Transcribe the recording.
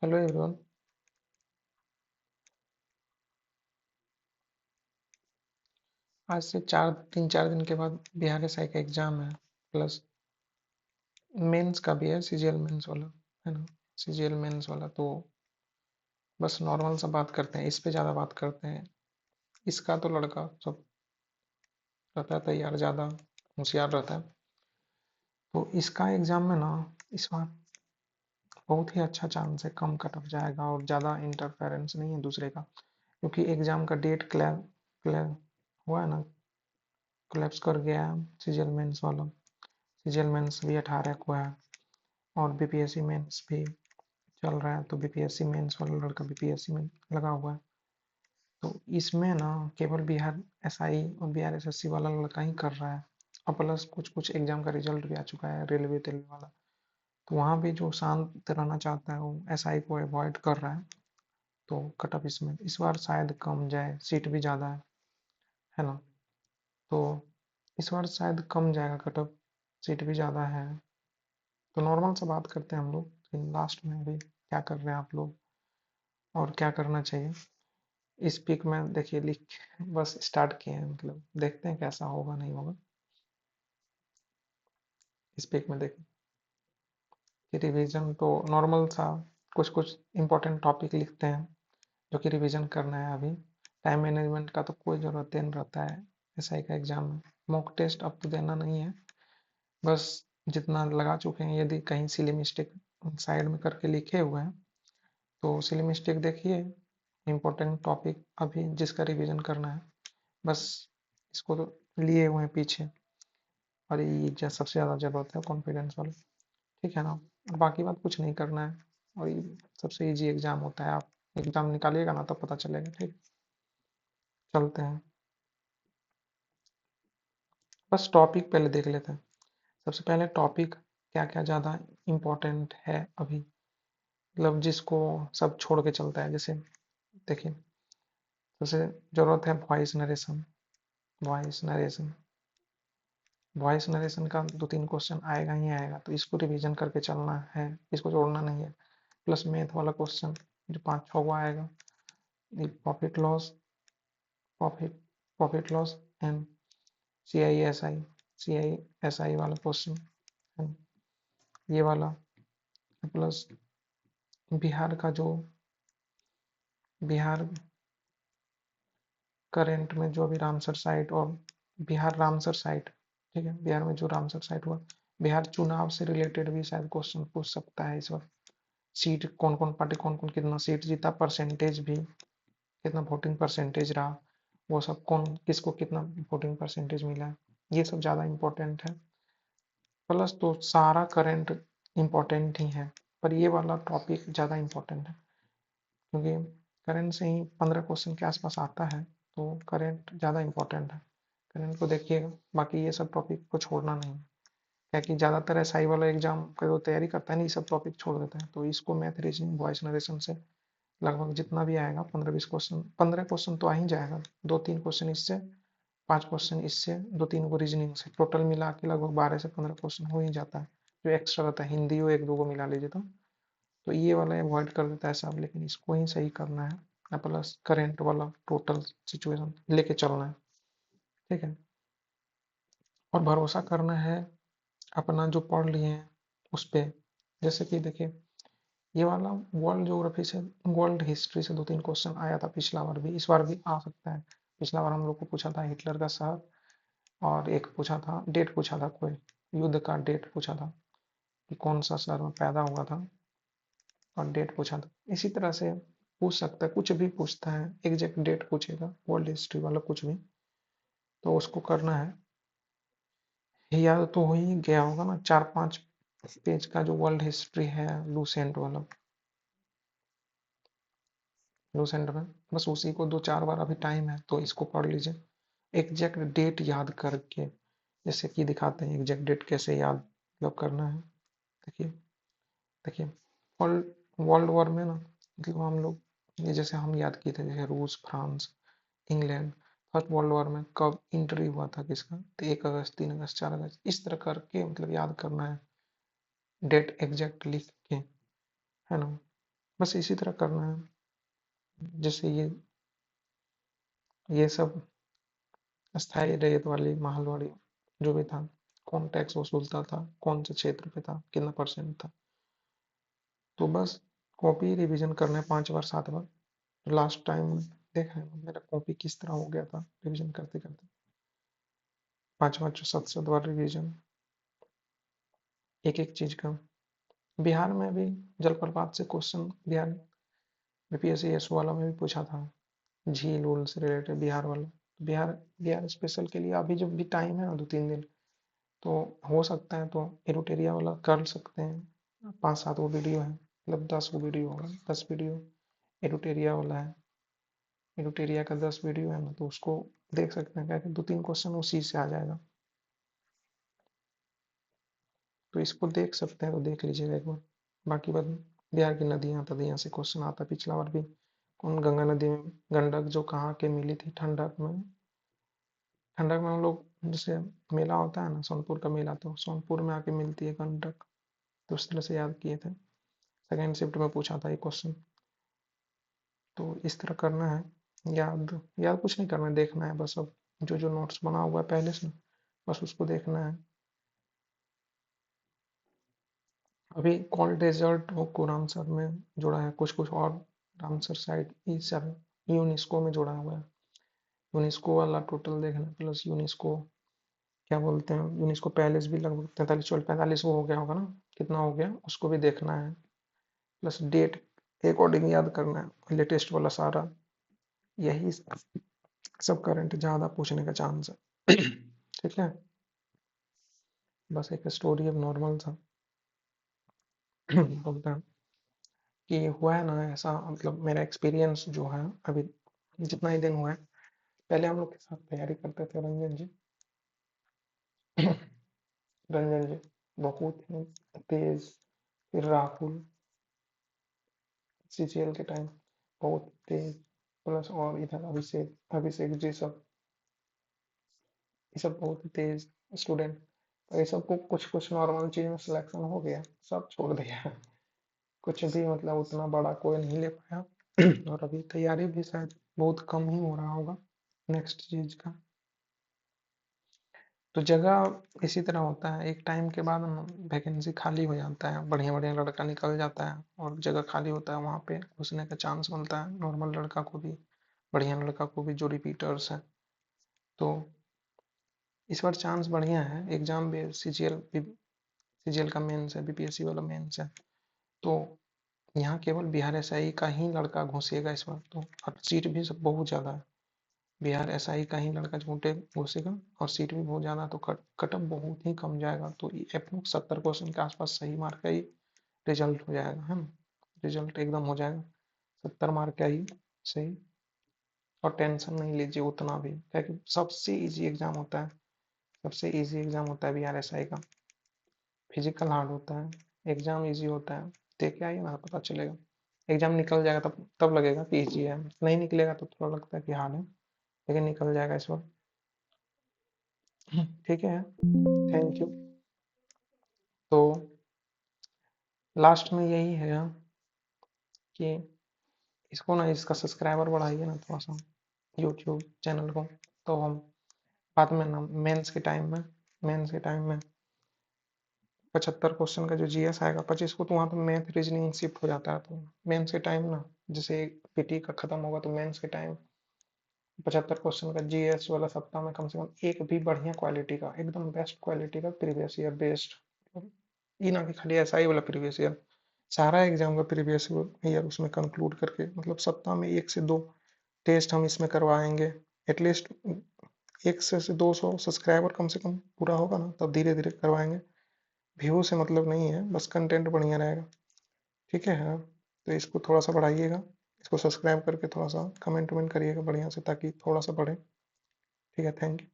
Hello everyone. आज से 3-4 दिन के बाद बिहार एसआई का एग्जाम है, प्लस मेंस का भी है, सीजीएल मेंस वाला है ना। सीजीएल मेंस वाला तो बस नॉर्मल सा बात करते हैं, इस पे ज़्यादा बात करते हैं। इसका तो लड़का सब रहता है तैयार, ज़्यादा होशियार रहता है। तो इसका एग्जाम में ना इस बार बहुत ही अच्छा चांस है, कम कट ऑफ जाएगा और ज़्यादा इंटरफेरेंस नहीं है दूसरे का, क्योंकि एग्जाम का डेट क्लियर क्लियर हुआ है ना, कोलैप्स कर गया है सीजीएल मेंस वाला। सीजीएल मेंस भी 18 को है और बीपीएससी मेंस भी चल रहा है, तो बीपीएससी मेंस वाला लड़का बीपीएससी में लगा हुआ है। तो इसमें ना केवल बिहार एसआई और बिहार एसएससी वाला लड़का ही कर रहा है, और प्लस कुछ कुछ एग्जाम का रिजल्ट भी आ चुका है, रेलवे तेलवे वाला। तो वहाँ भी जो शांत रहना चाहता है वो एसआई को अवॉइड कर रहा है। तो कट ऑफ इसमें इस बार शायद कम जाए, सीट भी ज़्यादा है ना। तो इस बार शायद कम जाएगा कट ऑफ, सीट भी ज़्यादा है। तो नॉर्मल से बात करते हैं हम लोग कि लास्ट में भी क्या कर रहे हैं आप लोग और क्या करना चाहिए। इस पिक में देखिए लिख बस स्टार्ट किए हैं, मतलब देखते हैं कैसा होगा नहीं होगा। इस पिक में देखिए कि रिवीजन तो नॉर्मल सा कुछ कुछ इंपॉर्टेंट टॉपिक लिखते हैं जो कि रिवीजन करना है अभी। टाइम मैनेजमेंट का तो कोई ज़रूरत नहीं रहता है एसआई का एग्जाम में। मॉक टेस्ट अब तो देना नहीं है, बस जितना लगा चुके हैं, यदि कहीं सिली मिस्टेक साइड में करके लिखे हुए हैं तो सिली मिस्टेक देखिए। इम्पोर्टेंट टॉपिक अभी जिसका रिवीजन करना है बस इसको तो लिए हुए हैं पीछे, और ये सबसे ज़्यादा ज़रूरत है कॉन्फिडेंस वाला, ठीक है ना। और बाकी बात कुछ नहीं करना है, और ये सबसे इजी एग्ज़ाम होता है। आप एग्ज़ाम निकालिएगा ना तब पता चलेगा, ठीक। चलते हैं, बस टॉपिक पहले देख लेते हैं। सबसे पहले टॉपिक क्या क्या ज़्यादा इम्पोर्टेंट है अभी, मतलब जिसको सब छोड़ के चलता है। जैसे देखिए, सबसे ज़रूरत है voice narration. Voice narration voice narration का 2-3 क्वेश्चन आएगा ही आएगा, तो इसको रिवीजन करके चलना है, इसको छोड़ना नहीं है। प्लस मैथ वाला क्वेश्चन जो 5-6 को आएगा, profit loss, profit profit loss and C I S I वाला क्वेश्चन, ये वाला। प्लस बिहार का जो बिहार करेंट में जो अभी रामसर साइट और बिहार रामसर साइट, ठीक है, बिहार में जो रामसर साइट हुआ, बिहार चुनाव से रिलेटेड भी शायद क्वेश्चन पूछ सकता है इस बार। सीट कौन कौन पार्टी कौन कौन कितना सीट जीता, परसेंटेज भी कितना वोटिंग परसेंटेज रहा, वो सब कौन किसको कितना वोटिंग परसेंटेज मिला, ये सब ज़्यादा इम्पोर्टेंट है। प्लस तो सारा करंट इम्पोर्टेंट ही है, पर ये वाला टॉपिक ज़्यादा इम्पोर्टेंट है, क्योंकि करंट से ही 15 क्वेश्चन के आसपास आता है, तो करंट ज़्यादा इम्पोर्टेंट है। करंट को देखिएगा, बाकी ये सब टॉपिक को छोड़ना नहीं है, क्या कि ज़्यादातर एसआई वाला एग्जाम का जो तैयारी करता है नहीं, सब टॉपिक छोड़ देता है। तो इसको मैथ रीजनिंग वॉइस नरेशन से लगभग जितना भी आएगा 15-20 क्वेश्चन, 15 क्वेश्चन तो आ ही जाएगा। 2-3 क्वेश्चन इससे, 5 क्वेश्चन इससे, 2-3 को रीजनिंग से, टोटल मिला के लगभग 12 से 15 क्वेश्चन हो ही जाता है। जो एक्स्ट्रा रहता है हिंदी हो 1-2 को मिला लीजिए तो ये वाला अवॉइड कर देता है सब, लेकिन इसको ही सही करना है। प्लस करेंट वाला टोटल सिचुएशन लेके चलना है, ठीक है। और भरोसा करना है अपना जो पढ़ लिए हैं उस पर। जैसे कि देखिए, ये वाला वर्ल्ड ज्योग्राफी से, वर्ल्ड हिस्ट्री से 2-3 क्वेश्चन आया था पिछला बार भी, इस बार भी आ सकता है। पिछला बार हम लोग को पूछा था हिटलर का शहर, और एक पूछा था डेट, पूछा था कोई युद्ध का डेट पूछा था कि कौन सा शहर में पैदा हुआ था, और डेट पूछा था। इसी तरह से पूछ सकता है, कुछ भी पूछता है, एग्जैक्ट डेट पूछेगा वर्ल्ड हिस्ट्री वाला कुछ भी, तो उसको करना है। याद तो हो ही गया होगा ना, 4-5 पेज का जो वर्ल्ड हिस्ट्री है लूसेंट वाला, लूसेंट में बस उसी को 2-4 बार, अभी टाइम है तो इसको पढ़ लीजिए एग्जैक्ट डेट याद करके। जैसे कि दिखाते हैं एग्जैक्ट डेट कैसे याद मतलब करना है। देखिए देखिए, वर्ल्ड वर्ल्ड वॉर में ना, मतलब हम लोग ये जैसे हम याद किए थे, जैसे रूस, France, England, first world war में कब इंट्री हुआ था किसका, तो 1 अगस्त, 3 अगस्त, 4 अगस्त, इस तरह करके मतलब याद करना है, डेट एग्जैक्ट लिख के, है ना। बस इसी तरह करना है, जैसे ये सब अस्थाई रेत वाली महलवाड़ी जो भी था, कौन टैक्स वसूलता था, कौन से क्षेत्र पे था, कितना परसेंट था। तो बस कॉपी रिवीजन करने 5 बार 7 बार। लास्ट टाइम देखा है मेरा कॉपी किस तरह हो गया था रिवीजन करते करते। 5 5 7 7 बार रिवीजन एक एक चीज का। बिहार में भी जलप्रपात से क्वेश्चन बिहार बीपीएससी एस वाला में भी पूछा था, झील उल से रिलेटेड बिहार वाला। बिहार बिहार स्पेशल के लिए अभी जब भी टाइम है ना 2 3 दिन, तो हो सकता है तो एरोटेरिया वाला कर सकते हैं। 5 7 वो वीडियो है, मतलब 10 वो वीडियो होगा, 10 वीडियो एरोटेरिया वाला है। एरोटेरिया का 10 वीडियो है ना, तो उसको देख सकते हैं, क्या 2 3 क्वेश्चन उसी से आ जाएगा। तो इसको देख सकते हैं तो देख लीजिएगा एक बार। बाकी बात बिहार की नदियाँ तदियाँ से क्वेश्चन आता है, पिछला बार भी कौन गंगा नदी में गंडक जो कहाँ के मिली थी ठंडक में। ठंडक में हम लोग जैसे मेला होता है ना सोनपुर का मेला, तो सोनपुर में आके मिलती है गंडक। तो उस तरह से याद किए थे, सेकेंड शिफ्ट में पूछा था ये क्वेश्चन। तो इस तरह करना है, याद याद कुछ नहीं करना है, देखना है बस। अब जो जो नोट्स बना हुआ है पहले से बस उसको देखना है। अभी कॉल डेजर्ट को रामसर में जोड़ा है, कुछ कुछ और रामसर साइड इस सब यूनेस्को में जोड़ा हुआ है। यूनेस्को वाला टोटल देखना प्लस यूनेस्को क्या बोलते हैं, यूनेस्को पैलेस भी लगभग 43 45 वो हो गया होगा ना, कितना हो गया उसको भी देखना है। प्लस डेट के अकॉर्डिंग याद करना है लेटेस्ट वाला सारा। यही सब करंट ज़्यादा पूछने का चांस है। ठीक है, बस एक स्टोरी अब नॉर्मल था। बोलते हैं कि हुआ है ना ऐसा, मतलब मेरा एक्सपीरियंस जो है अभी जितना ही दिन हुआ है, पहले हम लोग के साथ तैयारी करते थे रंजन जी। रंजन जी बहुत ही तेज, फिर राहुल सीजीएल के टाइम बहुत तेज, प्लस और इधर अभिषेक अभिषेक जी सब, ये सब बहुत ही तेज स्टूडेंट। तो ये सबको कुछ कुछ नॉर्मल चीज में सिलेक्शन हो गया, सब छोड़ दिया। कुछ भी मतलब उतना बड़ा कोई नहीं ले पाया। और अभी तैयारी भी शायद बहुत कम ही हो रहा होगा नेक्स्ट चीज का। तो जगह इसी तरह होता है, एक टाइम के बाद वैकेंसी खाली हो जाता है, बढ़िया बढ़िया लड़का निकल जाता है और जगह खाली होता है, वहाँ पे घुसने का चांस मिलता है नॉर्मल लड़का को भी, बढ़िया लड़का को भी जो रिपीटर्स है। तो इस बार चांस बढ़िया है, एग्जाम भी सीजीएल का मेंस है, बीपीएससी वाला मेंस है। तो यहाँ केवल बिहार एसआई का ही लड़का घुसेगा इस बार, तो और सीट भी सब बहुत ज़्यादा है। बिहार एसआई का ही लड़का झूठे घुसेगा और सीट भी बहुत ज़्यादा, तो कटअप बहुत ही कम जाएगा। तो अप्रोक्स 70% के आसपास सही मार्क का ही रिजल्ट हो जाएगा, है ना। रिजल्ट एकदम हो जाएगा 70 मार्क का ही सही। और टेंशन नहीं लीजिए उतना भी, क्योंकि सबसे इजी एग्जाम होता है, सबसे इजी एग्जाम होता है बिहार एसआई का। फिजिकल हार्ड होता है, एग्जाम इजी होता है। देख के आइए ना पता चलेगा। एग्जाम निकल जाएगा तब लगेगा कि इजी है, नहीं निकलेगा तो थोड़ा लगता है कि हार्ड है, लेकिन निकल जाएगा इस वक्त। ठीक है, थैंक यू। तो लास्ट में यही है कि इसको ना, इसका सब्सक्राइबर बढ़ाइए ना थोड़ा सा यूट्यूब चैनल को। तो हम बाद में ना मेंस के टाइम में 75 क्वेश्चन का जो जीएस आएगा 25 को, तो वहाँ पे मैथ रीजनिंग शिफ्ट हो जाता है। तो मेंस के टाइम ना, जैसे पीटी का खत्म होगा तो मेंस के टाइम 75 क्वेश्चन का जीएस वाला सप्ताह में कम से कम एक भी बढ़िया क्वालिटी का, एकदम बेस्ट क्वालिटी का प्रीवियस ईयर बेस्ड, ये ना कि खाली ऐसा ही वाला प्रीवियस ईयर, सारा एग्जाम का प्रीवियस ईयर उसमें कंक्लूड करके, मतलब सप्ताह में 1 से 2 टेस्ट हम इसमें करवाएंगे। एटलीस्ट 100 से 200 सब्सक्राइबर कम से कम पूरा होगा ना, तब धीरे धीरे करवाएंगे। व्यू से मतलब नहीं है, बस कंटेंट बढ़िया रहेगा। ठीक है हाँ, तो इसको थोड़ा सा बढ़ाइएगा, इसको सब्सक्राइब करके थोड़ा सा कमेंट वमेंट करिएगा बढ़िया से, ताकि थोड़ा सा बढ़े। ठीक है, थैंक यू।